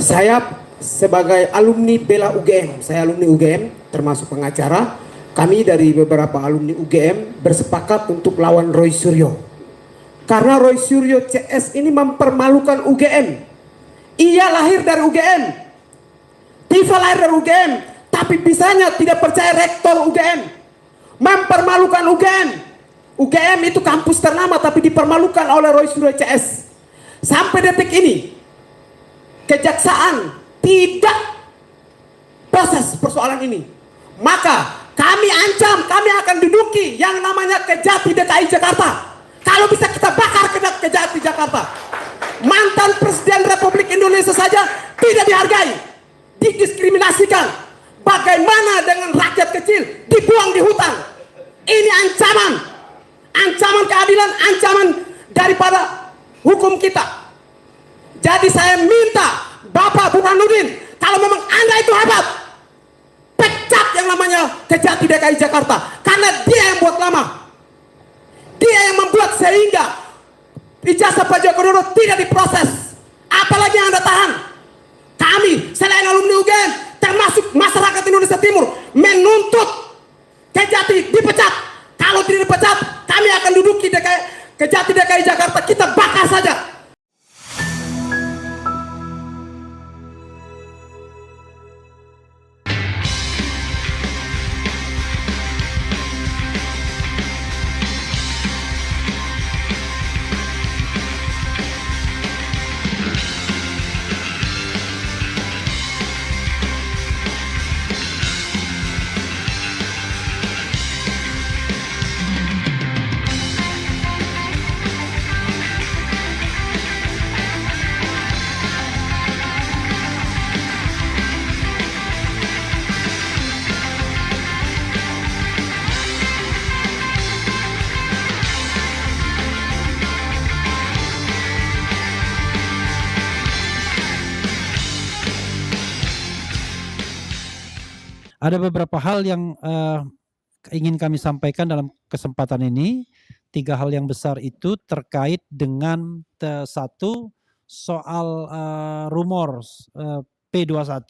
Saya sebagai alumni Bela UGM, saya alumni UGM termasuk pengacara. Kami dari beberapa alumni UGM bersepakat untuk lawan Roy Suryo. Karena Roy Suryo CS ini mempermalukan UGM. Ia lahir dari UGM. Tifa lahir dari UGM. Tapi bisanya tidak percaya rektor UGM. Mempermalukan UGM. UGM itu kampus ternama tapi dipermalukan oleh Roy Suryo CS. Sampai detik ini kejaksaan tidak proses persoalan ini. Maka kami ancam, kami akan duduki yang namanya Kejati DKI Jakarta. Kalau bisa kita bakar Kejati Jakarta. Mantan Presiden Republik Indonesia saja tidak dihargai, didiskriminasikan. Bagaimana dengan rakyat kecil dibuang di hutan? Ini ancaman, ancaman keadilan, ancaman daripada hukum kita. Jadi saya minta Bapak Burhanuddin, kalau memang Anda itu hebat, pecat yang namanya Kejati DKI Jakarta. Karena dia yang buat lama. Dia yang membuat sehingga ijazah Pak Joko Widodo tidak diproses. Apalagi yang Anda tahan. Kami selain alumni UGM termasuk masyarakat Indonesia Timur menuntut Kejati dipecat. Kalau tidak dipecat, kami akan duduki Kejati DKI Jakarta, kita bakar saja. Ada beberapa hal yang ingin kami sampaikan dalam kesempatan ini. 3 hal yang besar itu terkait dengan satu soal rumor P21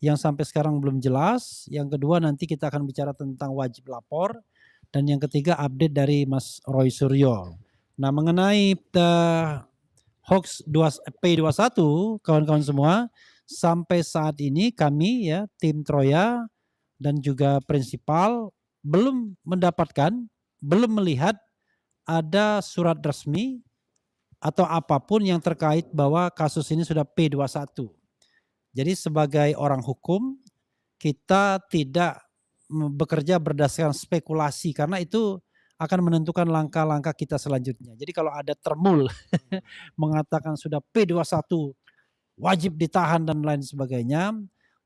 yang sampai sekarang belum jelas. Yang kedua nanti kita akan bicara tentang wajib lapor. Dan yang ketiga update dari Mas Roy Suryo. Nah mengenai hoax P21 kawan-kawan semua, sampai saat ini kami ya tim Troya dan juga prinsipal belum mendapatkan, belum melihat ada surat resmi atau apapun yang terkait bahwa kasus ini sudah P21. Jadi sebagai orang hukum kita tidak bekerja berdasarkan spekulasi karena itu akan menentukan langkah-langkah kita selanjutnya. Jadi kalau ada termul mengatakan sudah P21 wajib ditahan dan lain sebagainya,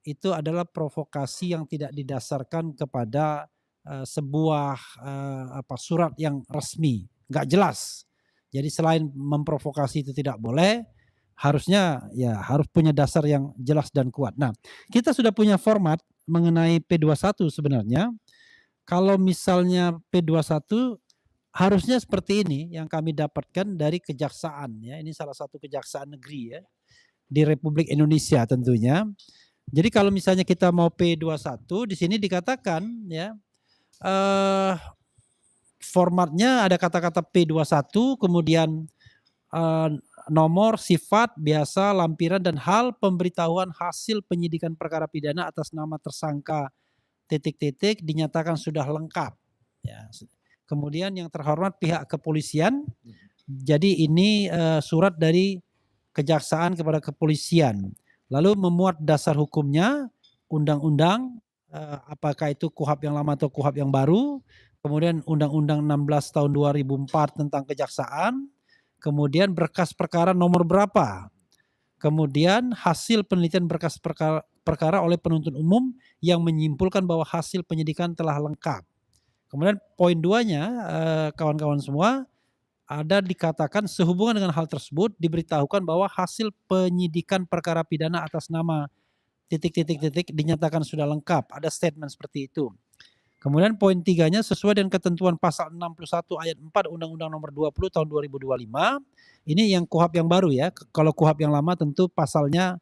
itu adalah provokasi yang tidak didasarkan kepada sebuah surat yang resmi, nggak jelas. Jadi selain memprovokasi itu tidak boleh, harusnya ya harus punya dasar yang jelas dan kuat. Nah, kita sudah punya format mengenai P21 sebenarnya. Kalau misalnya P21 harusnya seperti ini yang kami dapatkan dari kejaksaan ya. Ini salah satu kejaksaan negeri ya di Republik Indonesia tentunya. Jadi kalau misalnya kita mau P21 di sini dikatakan ya formatnya ada kata-kata P21 kemudian nomor, sifat, biasa, lampiran dan hal pemberitahuan hasil penyidikan perkara pidana atas nama tersangka titik-titik dinyatakan sudah lengkap. Ya. Kemudian yang terhormat pihak kepolisian. Jadi ini surat dari kejaksaan kepada kepolisian. Lalu memuat dasar hukumnya, undang-undang, apakah itu KUHP yang lama atau KUHP yang baru, kemudian Undang-Undang 16 tahun 2004 tentang kejaksaan, kemudian berkas perkara nomor berapa, kemudian hasil penelitian berkas perkara oleh penuntut umum yang menyimpulkan bahwa hasil penyidikan telah lengkap. Kemudian poin 2-nya, kawan-kawan semua, ada dikatakan sehubungan dengan hal tersebut diberitahukan bahwa hasil penyidikan perkara pidana atas nama titik-titik-titik dinyatakan sudah lengkap. Ada statement seperti itu. Kemudian poin 3-nya sesuai dengan ketentuan pasal 61 ayat 4 Undang-Undang nomor 20 tahun 2025. Ini yang KUHP yang baru ya. Kalau KUHP yang lama tentu pasalnya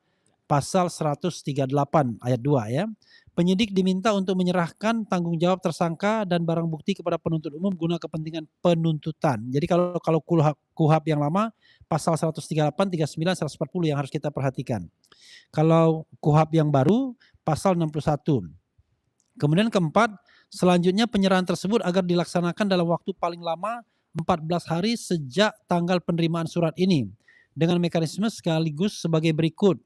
pasal 138 ayat 2 ya. Penyidik diminta untuk menyerahkan tanggung jawab tersangka dan barang bukti kepada penuntut umum guna kepentingan penuntutan. Jadi kalau KUHP yang lama pasal 138, 39, 140 yang harus kita perhatikan. Kalau KUHP yang baru pasal 61. Kemudian keempat, selanjutnya penyerahan tersebut agar dilaksanakan dalam waktu paling lama 14 hari sejak tanggal penerimaan surat ini dengan mekanisme sekaligus sebagai berikut.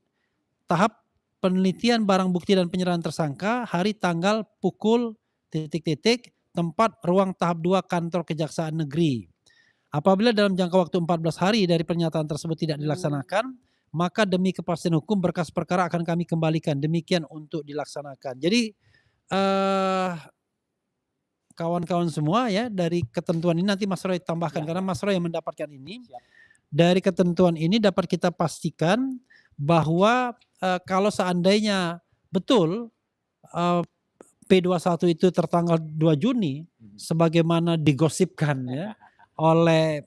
Tahap penelitian barang bukti dan penyerahan tersangka hari tanggal pukul ... tempat ruang tahap 2 kantor Kejaksaan Negeri. Apabila dalam jangka waktu 14 hari dari pernyataan tersebut tidak dilaksanakan, maka demi kepastian hukum berkas perkara akan kami kembalikan. Demikian untuk dilaksanakan. Jadi kawan-kawan semua ya, dari ketentuan ini nanti Mas Roy tambahkan karena Mas Roy yang mendapatkan ini. Dari ketentuan ini dapat kita pastikan bahwa kalau seandainya betul P21 itu tertanggal 2 Juni sebagaimana digosipkan ya oleh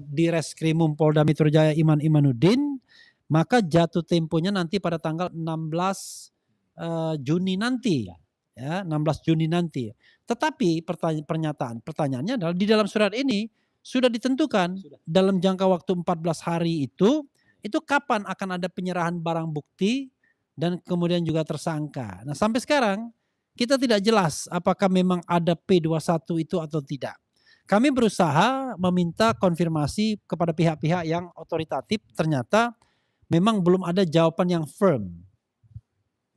Direskrimum Polda Metro Jaya Iman Imanuddin, maka jatuh temponya nanti pada tanggal 16 Juni nanti. Ya, 16 Juni nanti. Tetapi pertanyaannya adalah di dalam surat ini sudah ditentukan dalam jangka waktu 14 hari itu kapan akan ada penyerahan barang bukti dan kemudian juga tersangka. Nah, sampai sekarang kita tidak jelas apakah memang ada P21 itu atau tidak. Kami berusaha meminta konfirmasi kepada pihak-pihak yang otoritatif, ternyata memang belum ada jawaban yang firm.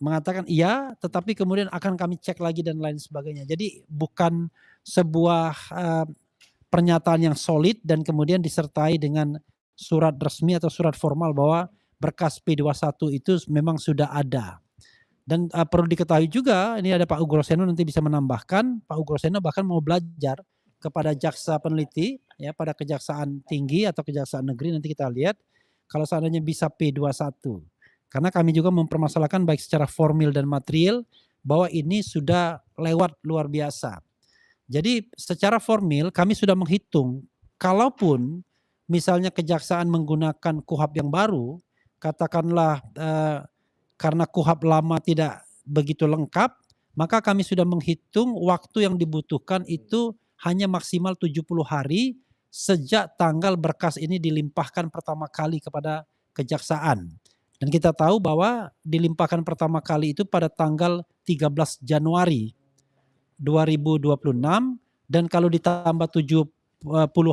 Mengatakan iya, tetapi kemudian akan kami cek lagi dan lain sebagainya. Jadi bukan sebuah pernyataan yang solid dan kemudian disertai dengan surat resmi atau surat formal bahwa berkas P21 itu memang sudah ada. Dan perlu diketahui juga, ini ada Pak Ugroseno nanti bisa menambahkan, Pak Ugroseno bahkan mau belajar kepada jaksa peneliti ya pada Kejaksaan Tinggi atau Kejaksaan Negeri, nanti kita lihat kalau seandainya bisa P21. Karena kami juga mempermasalahkan baik secara formil dan material bahwa ini sudah lewat luar biasa. Jadi secara formil kami sudah menghitung kalaupun misalnya kejaksaan menggunakan KUHP yang baru, katakanlah karena KUHP lama tidak begitu lengkap, maka kami sudah menghitung waktu yang dibutuhkan itu hanya maksimal 70 hari sejak tanggal berkas ini dilimpahkan pertama kali kepada kejaksaan. Dan kita tahu bahwa dilimpahkan pertama kali itu pada tanggal 13 Januari 2026 dan kalau ditambah 70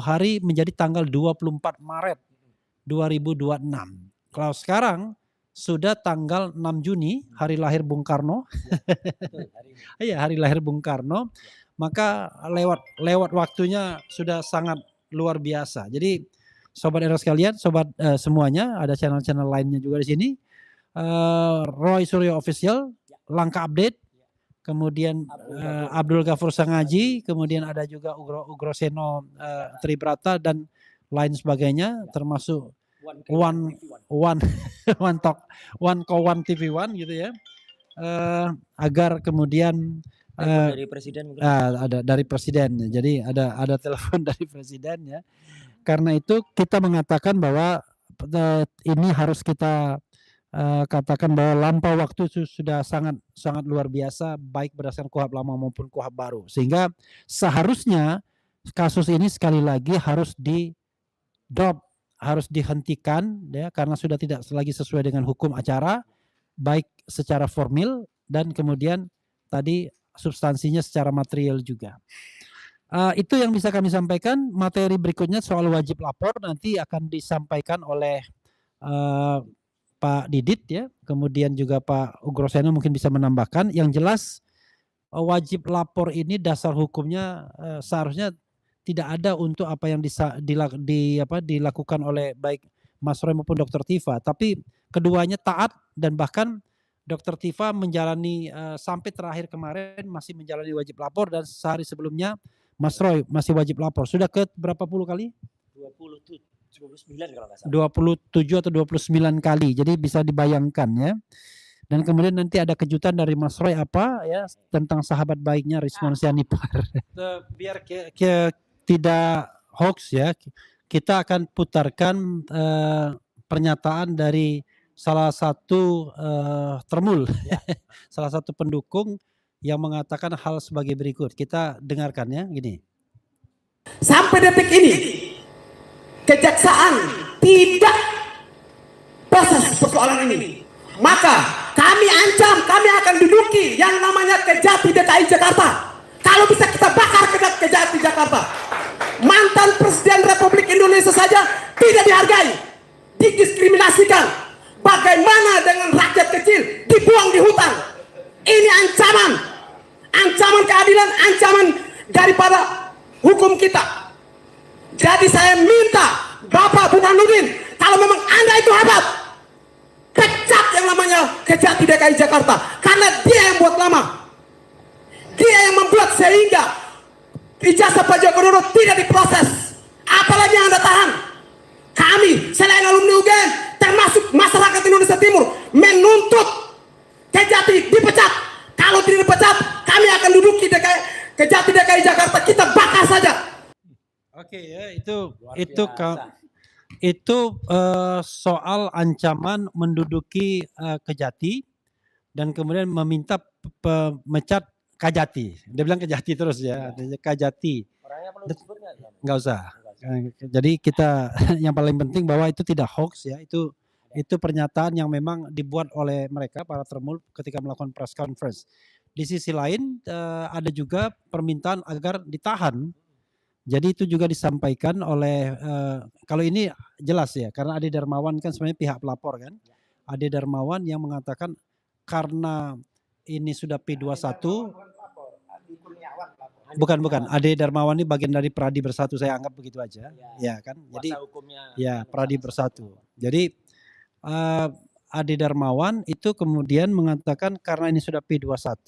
hari menjadi tanggal 24 Maret 2026. Kalau sekarang sudah tanggal 6 Juni, hari lahir Bung Karno. Iya, hari lahir Bung Karno. Maka lewat waktunya sudah sangat luar biasa. Jadi Sobat Era sekalian, sobat semuanya, ada channel-channel lainnya juga di sini. Roy Suryo Official, Langkah Update, kemudian Abdul Ghafur Sangaji, kemudian ada juga Ugroseno Tribrata dan lain sebagainya, termasuk One TV One gitu ya, agar kemudian dari presiden mungkin. ada dari presiden, jadi ada telepon dari presiden ya. Karena itu kita mengatakan bahwa ini harus kita katakan bahwa lampau waktu sudah sangat luar biasa baik berdasarkan KUHP lama maupun KUHP baru, sehingga seharusnya kasus ini sekali lagi harus di-drop, harus dihentikan ya, karena sudah tidak lagi sesuai dengan hukum acara baik secara formil dan kemudian tadi substansinya secara material juga. Itu yang bisa kami sampaikan. Materi berikutnya soal wajib lapor nanti akan disampaikan oleh Pak Didit ya, kemudian juga Pak Ugroseno mungkin bisa menambahkan. Yang jelas wajib lapor ini dasar hukumnya seharusnya tidak ada untuk apa yang dilakukan oleh baik Mas Roy maupun Dr. Tifa, tapi keduanya taat dan bahkan Dr. Tifa menjalani sampai terakhir kemarin masih menjalani wajib lapor dan sehari sebelumnya Mas Roy masih wajib lapor. Sudah ke berapa puluh kali? 29 kalau nggak salah. 27 atau 29 kali. Jadi bisa dibayangkan ya. Dan kemudian nanti ada kejutan dari Mas Roy apa ya tentang sahabat baiknya Rizwan Sianipar. Biar tidak hoax ya, kita akan putarkan pernyataan dari salah satu termul, salah satu pendukung yang mengatakan hal sebagai berikut. Kita dengarkan ya, gini. Sampai detik ini kejaksaan tidak proses persoalan ini. Maka kami ancam, kami akan duduki yang namanya Kejati DKI Jakarta. Kalau bisa kita bakar Kejati Jakarta. Mantan Presiden Republik Indonesia saja tidak dihargai, didiskriminasikan. Bagaimana dengan rakyat kecil dibuang di hutan? Ini ancaman, ancaman keadilan, ancaman daripada hukum kita. Jadi saya minta Bapak Burhanuddin, kalau memang Anda itu hebat, pecat yang namanya Kejati DKI Jakarta, karena dia yang buat lama, dia yang membuat sehingga ijazah Pak Joko Widodo tidak diproses. Apalagi yang Anda tahan. Kami selain alumni UGM termasuk masyarakat Indonesia Timur menuntut Kejati dipecat. Kalau tidak dipecat, kami akan duduki Kejati DKI Jakarta, kita bakar saja. Oke ya, itu soal ancaman menduduki Kejati dan kemudian meminta pemecat Kajati. Dia bilang Kejati terus ya, Kajati. Orangnya perlu disebut nggak? Nggak usah. Jadi kita yang paling penting bahwa itu tidak hoax ya, itu pernyataan yang memang dibuat oleh mereka para termul ketika melakukan press conference. Di sisi lain ada juga permintaan agar ditahan. Jadi itu juga disampaikan oleh kalau ini jelas ya, karena Ade Darmawan kan sebenarnya pihak pelapor kan. Ade Darmawan yang mengatakan karena ini sudah P21. Bukan. Ade Darmawan ini bagian dari Pradi Bersatu, saya anggap begitu aja. Ya kan. Jadi ya Pradi Bersatu. Jadi Ade Darmawan itu kemudian mengatakan karena ini sudah P21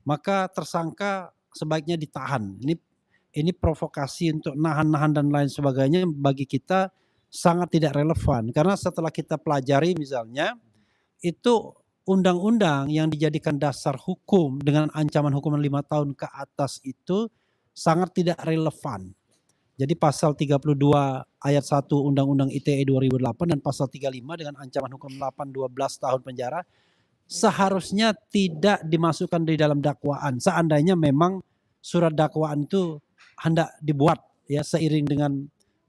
maka tersangka sebaiknya ditahan. Ini provokasi untuk nahan-nahan dan lain sebagainya bagi kita sangat tidak relevan. Karena setelah kita pelajari misalnya itu undang-undang yang dijadikan dasar hukum dengan ancaman hukuman 5 tahun ke atas itu sangat tidak relevan. Jadi pasal 32 ayat 1 Undang-Undang ITE 2008 dan pasal 35 dengan ancaman hukum 12 tahun penjara seharusnya tidak dimasukkan di dalam dakwaan. Seandainya memang surat dakwaan itu hendak dibuat ya seiring dengan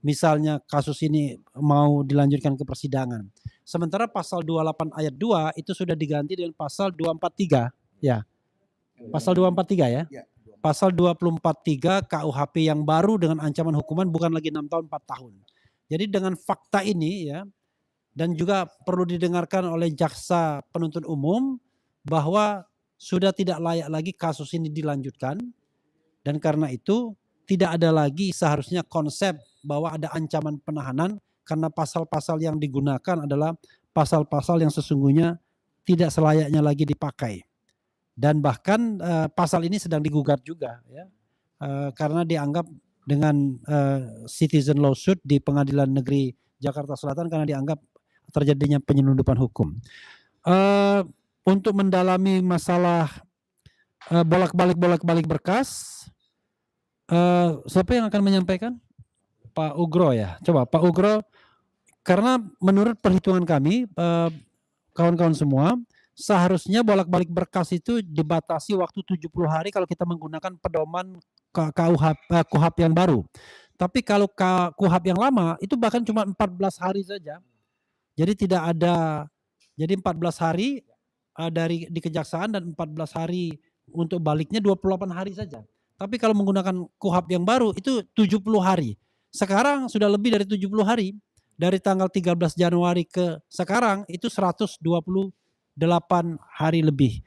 misalnya kasus ini mau dilanjutkan ke persidangan. Sementara pasal 28 ayat 2 itu sudah diganti dengan pasal 243 ya. Pasal 243 ya. Pasal 243 KUHP yang baru dengan ancaman hukuman bukan lagi 6 tahun 4 tahun. Jadi dengan fakta ini ya dan juga perlu didengarkan oleh jaksa penuntut umum bahwa sudah tidak layak lagi kasus ini dilanjutkan dan karena itu tidak ada lagi seharusnya konsep bahwa ada ancaman penahanan karena pasal-pasal yang digunakan adalah pasal-pasal yang sesungguhnya tidak selayaknya lagi dipakai. Dan bahkan pasal ini sedang digugat juga ya. Karena dianggap dengan citizen lawsuit di Pengadilan Negeri Jakarta Selatan karena dianggap terjadinya penyelundupan hukum. Untuk mendalami masalah bolak-balik berkas, siapa yang akan menyampaikan? Pak Ugro ya. Coba Pak Ugro, karena menurut perhitungan kami kawan-kawan semua, seharusnya bolak-balik berkas itu dibatasi waktu 70 hari kalau kita menggunakan pedoman KUHP yang baru. Tapi kalau KUHP yang lama itu bahkan cuma 14 hari saja. Jadi tidak ada, jadi 14 hari di kejaksaan dan 14 hari untuk baliknya 28 hari saja. Tapi kalau menggunakan KUHP yang baru itu 70 hari. Sekarang sudah lebih dari 70 hari. Dari tanggal 13 Januari ke sekarang itu 128 hari lebih.